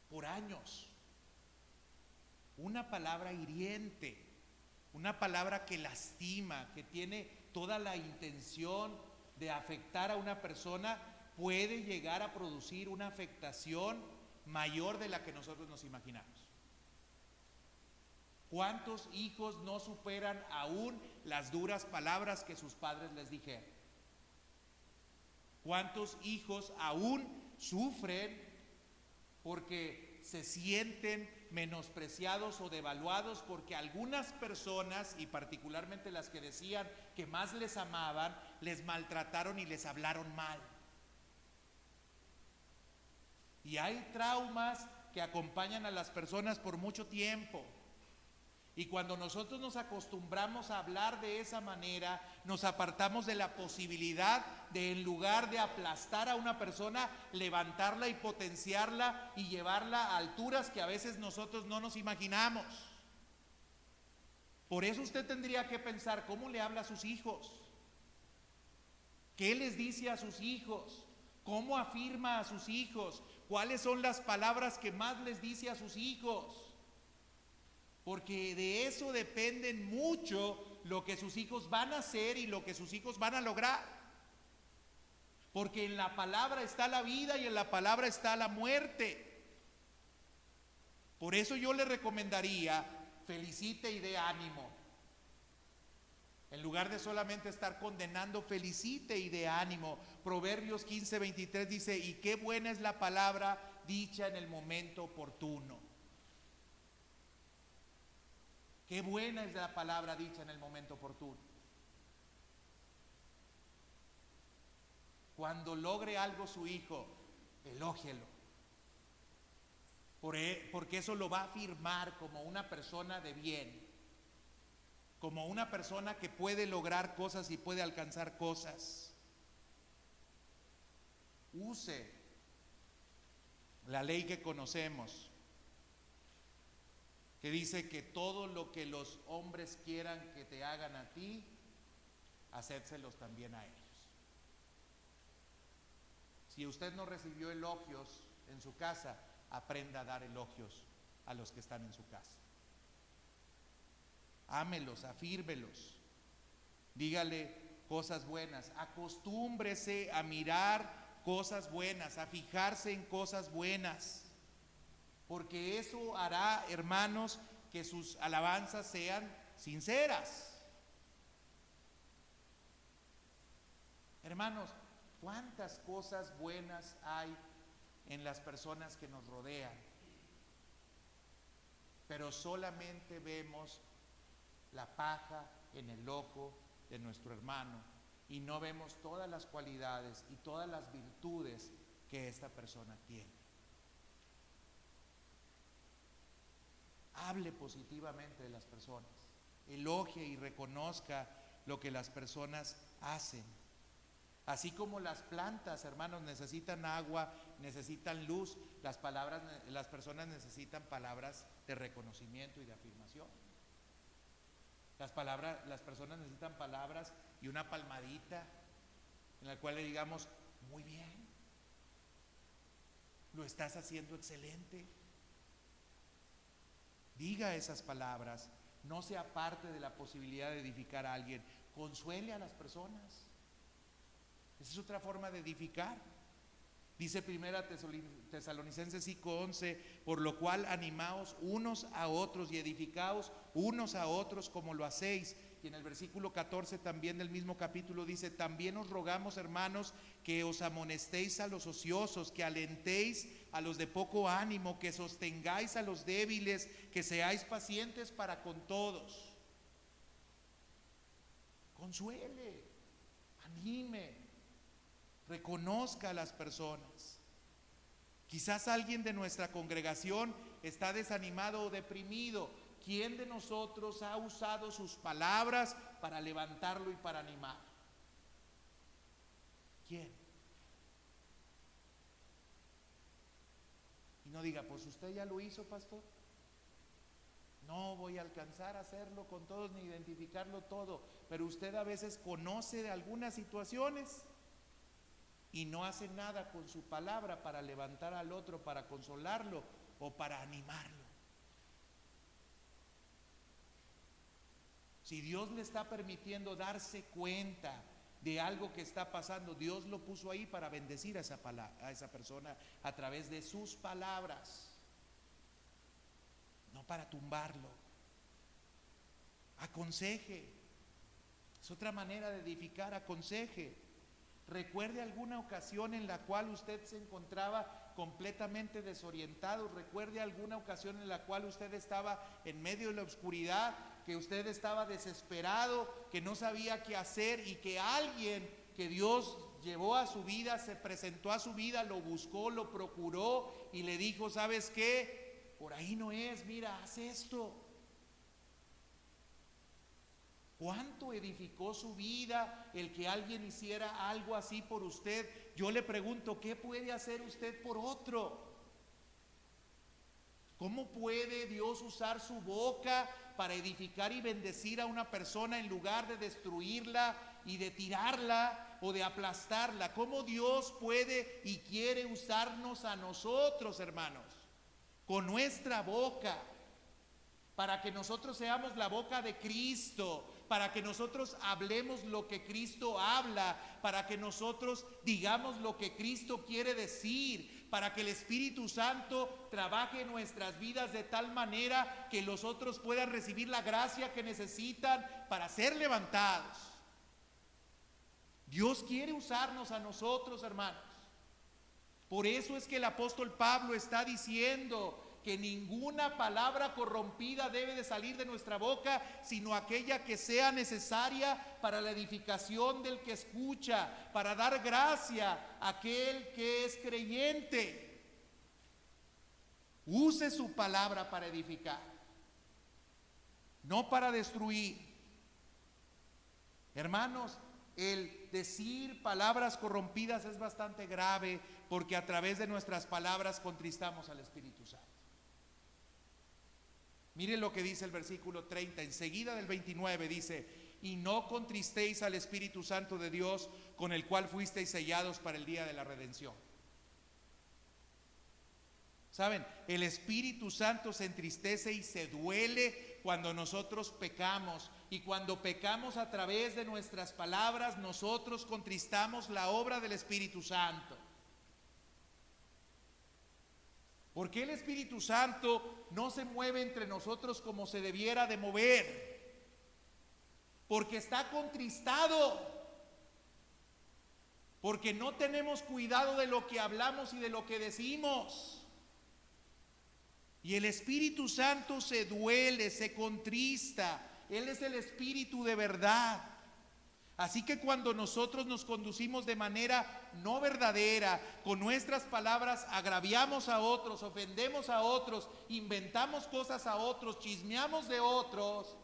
por años. Una palabra hiriente, una palabra que lastima, que tiene toda la intención de afectar a una persona, puede llegar a producir una afectación mayor de la que nosotros nos imaginamos. ¿Cuántos hijos no superan aún las duras palabras que sus padres les dijeron? ¿Cuántos hijos aún sufren porque se sienten menospreciados o devaluados porque algunas personas, y particularmente las que decían que más les amaban, les maltrataron y les hablaron mal? Y hay traumas que acompañan a las personas por mucho tiempo. Y cuando nosotros nos acostumbramos a hablar de esa manera, nos apartamos de la posibilidad de, en lugar de aplastar a una persona, levantarla y potenciarla y llevarla a alturas que a veces nosotros no nos imaginamos. Por eso usted tendría que pensar cómo le habla a sus hijos, qué les dice a sus hijos, cómo afirma a sus hijos, cuáles son las palabras que más les dice a sus hijos. Porque de eso dependen mucho lo que sus hijos van a hacer y lo que sus hijos van a lograr. Porque en la palabra está la vida y en la palabra está la muerte. Por eso yo le recomendaría, felicite y dé ánimo. En lugar de solamente estar condenando, felicite y dé ánimo. Proverbios 15:23 dice: y qué buena es la palabra dicha en el momento oportuno. Qué buena es la palabra dicha en el momento oportuno. Cuando logre algo su hijo, elógielo. Porque eso lo va a afirmar como una persona de bien, como una persona que puede lograr cosas y puede alcanzar cosas. Use la ley que conocemos, que dice que todo lo que los hombres quieran que te hagan a ti, hacérselos también a ellos. Si usted no recibió elogios en su casa, aprenda a dar elogios a los que están en su casa. Ámelos, afírmelos. Dígale cosas buenas. Acostúmbrese a mirar cosas buenas, a fijarse en cosas buenas, porque eso hará, hermanos, que sus alabanzas sean sinceras. Hermanos, ¿cuántas cosas buenas hay en las personas que nos rodean? Pero solamente vemos la paja en el ojo de nuestro hermano y no vemos todas las cualidades y todas las virtudes que esta persona tiene. Hable positivamente de las personas, elogie y reconozca lo que las personas hacen. Así como las plantas, hermanos, necesitan agua, necesitan luz, las personas necesitan palabras de reconocimiento y de afirmación. Las personas necesitan palabras y una palmadita en la cual le digamos: muy bien, lo estás haciendo excelente. Diga esas palabras, no se aparte de la posibilidad de edificar a alguien, consuele a las personas. Esa es otra forma de edificar. Dice Primera Tesalonicenses 5:11: por lo cual animaos unos a otros y edificaos unos a otros como lo hacéis. Y en el versículo 14 también del mismo capítulo dice: también os rogamos, hermanos, que os amonestéis a los ociosos, que alentéis a los de poco ánimo, que sostengáis a los débiles, que seáis pacientes para con todos. Consuele, anime, reconozca a las personas. Quizás alguien de nuestra congregación está desanimado o deprimido. ¿Quién de nosotros ha usado sus palabras para levantarlo y para animar? ¿Quién? Y no diga: pues usted ya lo hizo, pastor. No voy a alcanzar a hacerlo con todos ni identificarlo todo, pero usted a veces conoce de algunas situaciones y no hace nada con su palabra para levantar al otro, para consolarlo o para animarlo. Si Dios le está permitiendo darse cuenta de algo que está pasando, Dios lo puso ahí para bendecir a esa persona a través de sus palabras, no para tumbarlo. Aconseje. Es otra manera de edificar, aconseje. Recuerde alguna ocasión en la cual usted se encontraba completamente desorientado. Recuerde alguna ocasión en la cual usted estaba en medio de la oscuridad, que usted estaba desesperado, que no sabía qué hacer, y que alguien que Dios llevó a su vida, se presentó a su vida, lo buscó, lo procuró y le dijo: ¿sabes qué? Por ahí no es, mira, haz esto. ¿Cuánto edificó su vida el que alguien hiciera algo así por usted? Yo le pregunto: ¿qué puede hacer usted por otro? ¿Cómo puede Dios usar su boca para edificar y bendecir a una persona en lugar de destruirla y de tirarla o de aplastarla? ¿Cómo Dios puede y quiere usarnos a nosotros, hermanos, con nuestra boca, para que nosotros seamos la boca de Cristo, para que nosotros hablemos lo que Cristo habla, para que nosotros digamos lo que Cristo quiere decir, para que el Espíritu Santo trabaje en nuestras vidas de tal manera que los otros puedan recibir la gracia que necesitan para ser levantados? Dios quiere usarnos a nosotros, hermanos. Por eso es que el apóstol Pablo está diciendo que ninguna palabra corrompida debe de salir de nuestra boca, sino aquella que sea necesaria para la edificación del que escucha, para dar gracia a aquel que es creyente. Use su palabra para edificar, no para destruir. Hermanos, el decir palabras corrompidas es bastante grave, porque a través de nuestras palabras contristamos al Espíritu Santo. Mire lo que dice el versículo 30, enseguida del 29 dice: y no contristéis al Espíritu Santo de Dios, con el cual fuisteis sellados para el día de la redención. ¿Saben? El Espíritu Santo se entristece y se duele cuando nosotros pecamos. Y cuando pecamos a través de nuestras palabras, nosotros contristamos la obra del Espíritu Santo. ¿Por qué el Espíritu Santo no se mueve entre nosotros como se debiera de mover? Porque está contristado. Porque no tenemos cuidado de lo que hablamos y de lo que decimos. Y el Espíritu Santo se duele, se contrista. Él es el Espíritu de verdad. Así que cuando nosotros nos conducimos de manera no verdadera, con nuestras palabras agraviamos a otros, ofendemos a otros, inventamos cosas a otros, chismeamos de otros,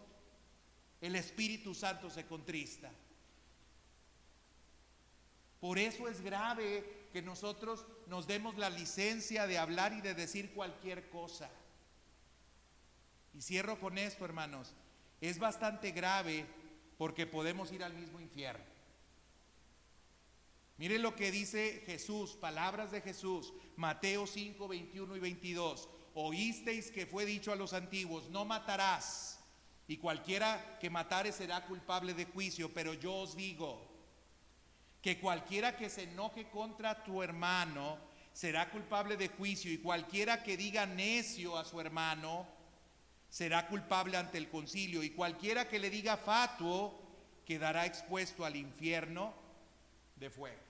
el Espíritu Santo se contrista. Por eso es grave que nosotros nos demos la licencia de hablar y de decir cualquier cosa. Y cierro con esto, hermanos. Es bastante grave porque podemos ir al mismo infierno. Miren lo que dice Jesús, palabras de Jesús, Mateo 5, 21 y 22. Oísteis que fue dicho a los antiguos, no matarás, y cualquiera que matare será culpable de juicio, pero yo os digo que cualquiera que se enoje contra tu hermano será culpable de juicio, y cualquiera que diga necio a su hermano será culpable ante el concilio, y cualquiera que le diga fatuo quedará expuesto al infierno de fuego.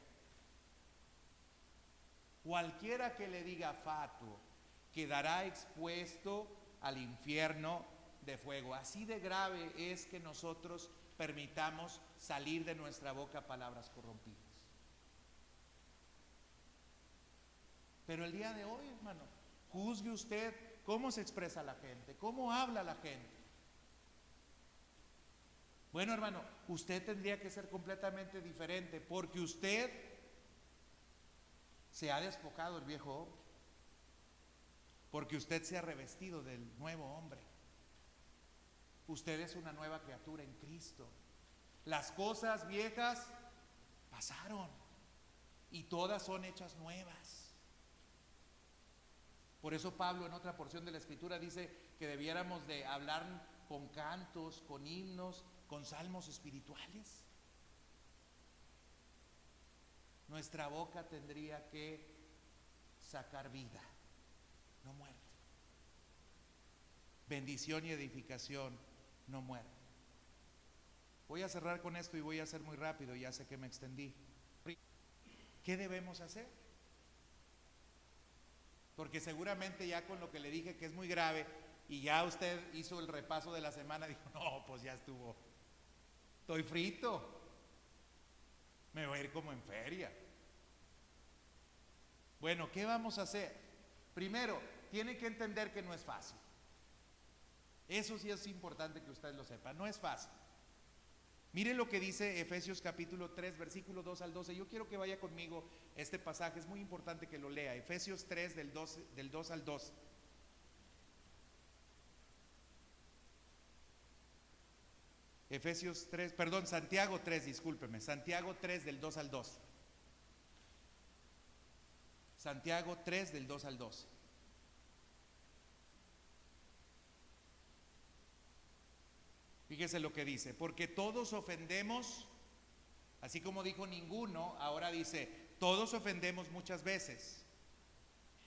Cualquiera que le diga fatuo quedará expuesto al infierno de fuego. Así de grave es que nosotros permitamos salir de nuestra boca palabras corrompidas. Pero el día de hoy, hermano, juzgue usted cómo se expresa la gente, cómo habla la gente. Bueno, hermano, usted tendría que ser completamente diferente, porque usted se ha despojado el viejo hombre, porque usted se ha revestido del nuevo hombre. Usted es una nueva criatura en Cristo. Las cosas viejas pasaron y todas son hechas nuevas. Por eso Pablo en otra porción de la Escritura dice que debiéramos de hablar con cantos, con himnos, con salmos espirituales. Nuestra boca tendría que sacar vida, no muerte. Bendición y edificación, no muerte. Voy a cerrar con esto y voy a ser muy rápido, ya sé que me extendí. ¿Qué debemos hacer? Porque seguramente ya con lo que le dije que es muy grave y ya usted hizo el repaso de la semana, dijo, no, pues ya estuvo, estoy frito, me voy a ir como en feria. Bueno, ¿qué vamos a hacer? Primero, tiene que entender que no es fácil. Eso sí es importante que usted lo sepa, no es fácil. Mire lo que dice Efesios capítulo 3, versículo 2 al 12. Yo quiero que vaya conmigo este pasaje, es muy importante que lo lea. Efesios 3 del 2 al 12. Efesios 3, perdón, Santiago 3, discúlpeme. Santiago 3 del 2 al 12. Santiago 3 del 2 al 12. Fíjese lo que dice, porque todos ofendemos, así como dijo ninguno, ahora dice, todos ofendemos muchas veces.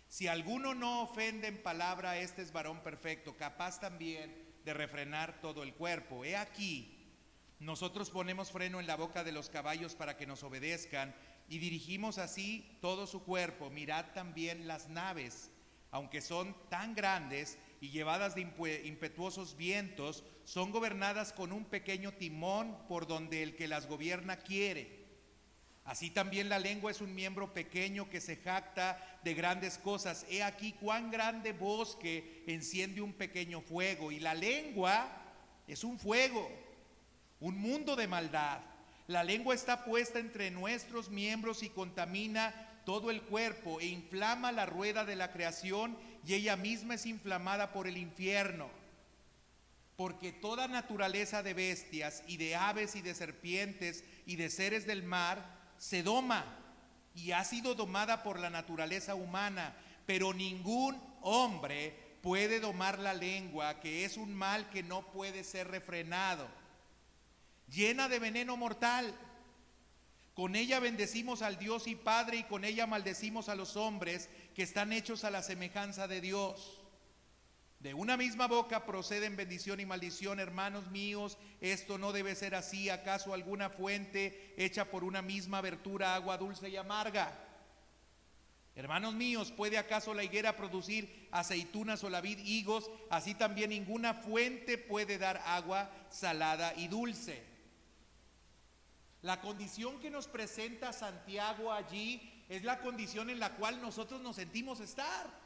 Si alguno no ofende en palabra, este es varón perfecto, capaz también de refrenar todo el cuerpo. He aquí, nosotros ponemos freno en la boca de los caballos para que nos obedezcan y dirigimos así todo su cuerpo. Mirad también las naves, aunque son tan grandes y llevadas de impetuosos vientos, son gobernadas con un pequeño timón por donde el que las gobierna quiere. Así también la lengua es un miembro pequeño que se jacta de grandes cosas. He aquí cuán grande bosque enciende un pequeño fuego, y la lengua es un fuego, un mundo de maldad. La lengua está puesta entre nuestros miembros y contamina todo el cuerpo e inflama la rueda de la creación, y ella misma es inflamada por el infierno. Porque toda naturaleza de bestias y de aves y de serpientes y de seres del mar se doma y ha sido domada por la naturaleza humana, pero ningún hombre puede domar la lengua, que es un mal que no puede ser refrenado, llena de veneno mortal. Con ella bendecimos al Dios y Padre, y con ella maldecimos a los hombres que están hechos a la semejanza de Dios. De una misma boca proceden bendición y maldición. Hermanos míos, esto no debe ser así. ¿Acaso alguna fuente hecha por una misma abertura agua dulce y amarga? Hermanos míos, ¿puede acaso la higuera producir aceitunas o la vid higos? Así también ninguna fuente puede dar agua salada y dulce. La condición que nos presenta Santiago allí es la condición en la cual nosotros nos sentimos estar.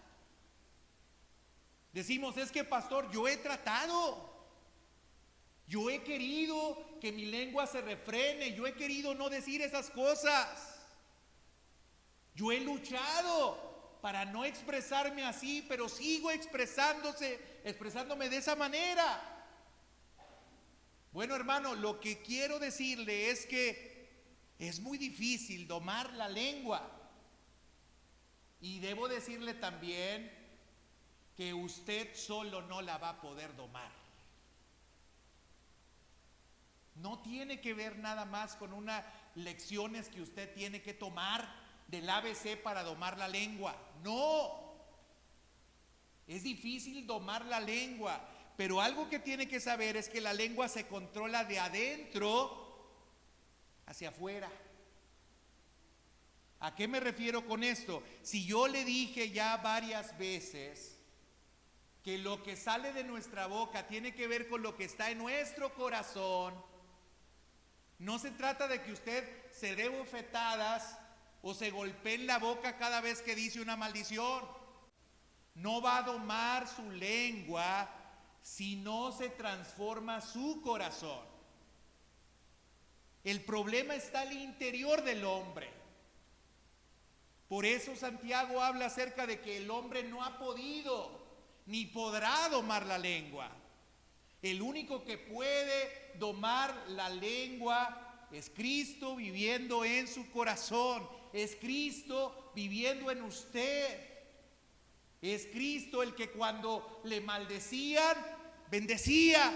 Decimos, es que pastor, yo he tratado, yo he querido que mi lengua se refrene, yo he querido no decir esas cosas, yo he luchado para no expresarme así, pero sigo expresándome de esa manera. Bueno, hermano, lo que quiero decirle es que es muy difícil domar la lengua, y debo decirle también que usted solo no la va a poder domar. No tiene que ver nada más con unas lecciones que usted tiene que tomar del ABC para domar la lengua. No, es difícil domar la lengua, pero algo que tiene que saber es que la lengua se controla de adentro hacia afuera. ¿A qué me refiero con esto? Si yo le dije ya varias veces que lo que sale de nuestra boca tiene que ver con lo que está en nuestro corazón, no se trata de que usted se dé bofetadas o se golpee en la boca cada vez que dice una maldición. No va a domar su lengua si no se transforma su corazón. El problema está al interior del hombre. Por eso Santiago habla acerca de que el hombre no ha podido ni podrá domar la lengua. El único que puede domar la lengua es Cristo viviendo en su corazón. Es Cristo viviendo en usted. Es Cristo el que cuando le maldecían, bendecía.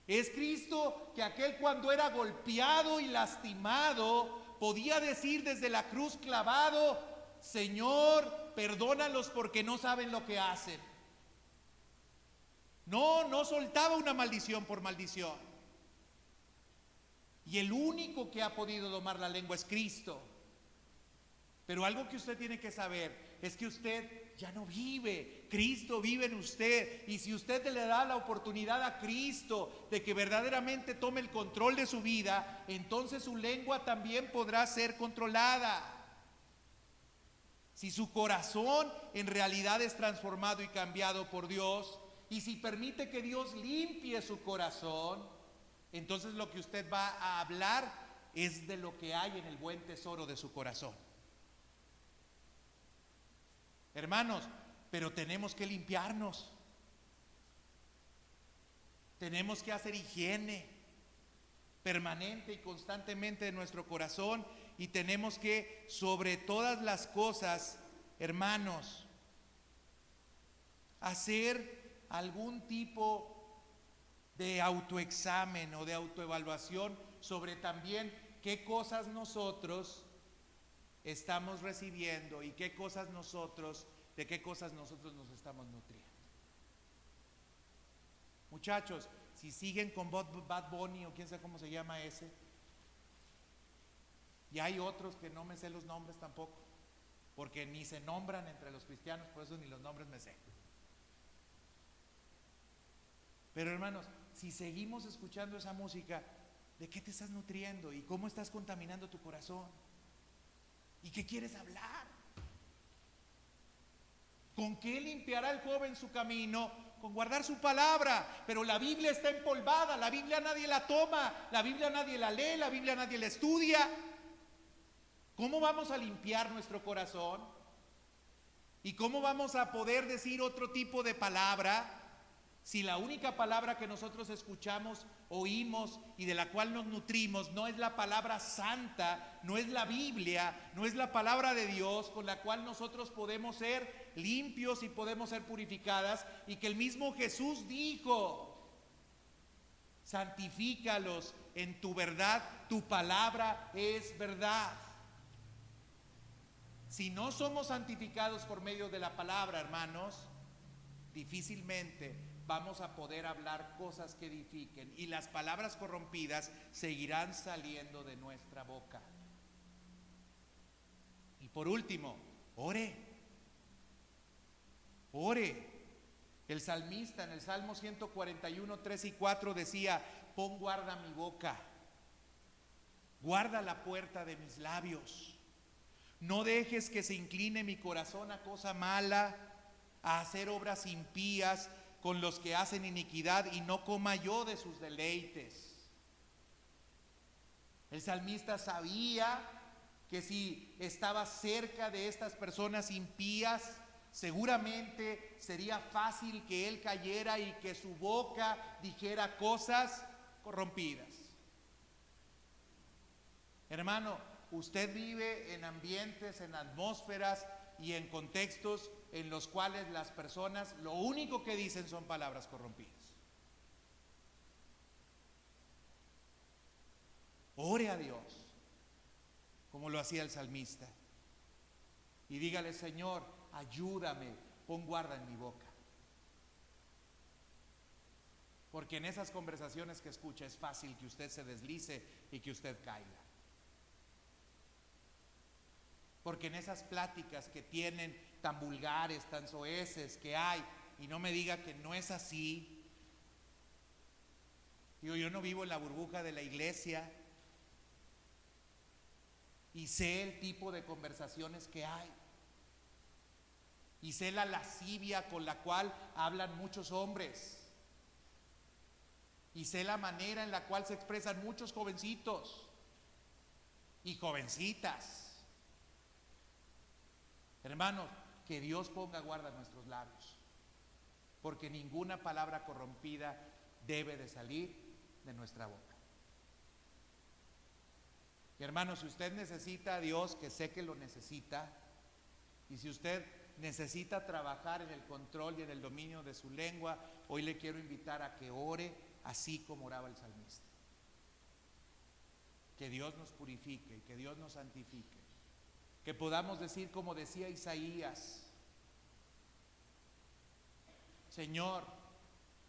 Es Cristo que aquel cuando era golpeado y lastimado podía decir desde la cruz clavado: Señor, perdónalos porque no saben lo que hacen. No soltaba una maldición por maldición. Y el único que ha podido domar la lengua es Cristo. Pero algo que usted tiene que saber es que usted ya no vive, Cristo vive en usted. Y si usted le da la oportunidad a Cristo de que verdaderamente tome el control de su vida, entonces su lengua también podrá ser controlada. Si su corazón en realidad es transformado y cambiado por Dios, y si permite que Dios limpie su corazón, entonces lo que usted va a hablar es de lo que hay en el buen tesoro de su corazón. Hermanos, pero tenemos que limpiarnos. Tenemos que hacer higiene permanente y constantemente de nuestro corazón. Y tenemos que, sobre todas las cosas, hermanos, hacer algún tipo de autoexamen o de autoevaluación sobre también qué cosas nosotros estamos recibiendo y de qué cosas nosotros nos estamos nutriendo. Muchachos, si siguen con Bad Bunny o quién sabe cómo se llama ese, y hay otros que no me sé los nombres tampoco, porque ni se nombran entre los cristianos, por eso ni los nombres me sé. Pero hermanos, si seguimos escuchando esa música, ¿de qué te estás nutriendo? ¿Y cómo estás contaminando tu corazón? ¿Y qué quieres hablar? ¿Con qué limpiará el joven su camino? Con guardar su palabra. Pero la Biblia está empolvada, la Biblia nadie la toma, la Biblia nadie la lee, la Biblia nadie la estudia. ¿Cómo vamos a limpiar nuestro corazón? ¿Y cómo vamos a poder decir otro tipo de palabra Si la única palabra que nosotros escuchamos, oímos y de la cual nos nutrimos no es la palabra santa, no es la Biblia, no es la palabra de Dios con la cual nosotros podemos ser limpios y podemos ser purificadas, y que el mismo Jesús dijo: santifícalos en tu verdad, tu palabra es verdad. Si no somos santificados por medio de la palabra, hermanos, difícilmente vamos a poder hablar cosas que edifiquen, y las palabras corrompidas seguirán saliendo de nuestra boca. Y por último, ore. El salmista en el Salmo 141, 3 y 4 decía: pon guarda a mi boca, guarda la puerta de mis labios. No dejes que se incline mi corazón a cosa mala, a hacer obras impías con los que hacen iniquidad, y no coma yo de sus deleites. El salmista sabía que si estaba cerca de estas personas impías, seguramente sería fácil que él cayera y que su boca dijera cosas corrompidas. Hermano, usted vive en ambientes, en atmósferas y en contextos en los cuales las personas lo único que dicen son palabras corrompidas. Ore a Dios, como lo hacía el salmista, y dígale: Señor, ayúdame, pon guarda en mi boca. Porque en esas conversaciones que escucha es fácil que usted se deslice y que usted caiga. Porque en esas pláticas que tienen tan vulgares, tan soeces que hay, y no me diga que no es así. Digo, yo no vivo en la burbuja de la iglesia y sé el tipo de conversaciones que hay, y sé la lascivia con la cual hablan muchos hombres, y sé la manera en la cual se expresan muchos jovencitos y jovencitas. Hermanos, que Dios ponga guarda en nuestros labios, porque ninguna palabra corrompida debe de salir de nuestra boca. Y hermanos, si usted necesita a Dios, que sé que lo necesita, y si usted necesita trabajar en el control y en el dominio de su lengua, hoy le quiero invitar a que ore así como oraba el salmista. Que Dios nos purifique y que Dios nos santifique. Que podamos decir como decía Isaías: Señor,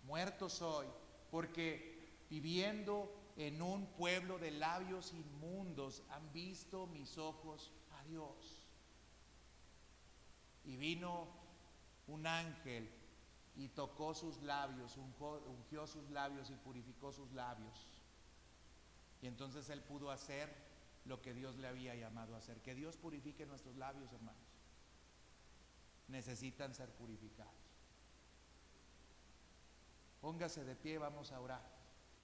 muerto soy, porque viviendo en un pueblo de labios inmundos han visto mis ojos a Dios. Y vino un ángel y tocó sus labios, ungió sus labios y purificó sus labios. Y entonces él pudo hacer lo que Dios le había llamado a hacer. Que Dios purifique nuestros labios, hermanos. Necesitan ser purificados. Póngase de pie, vamos a orar.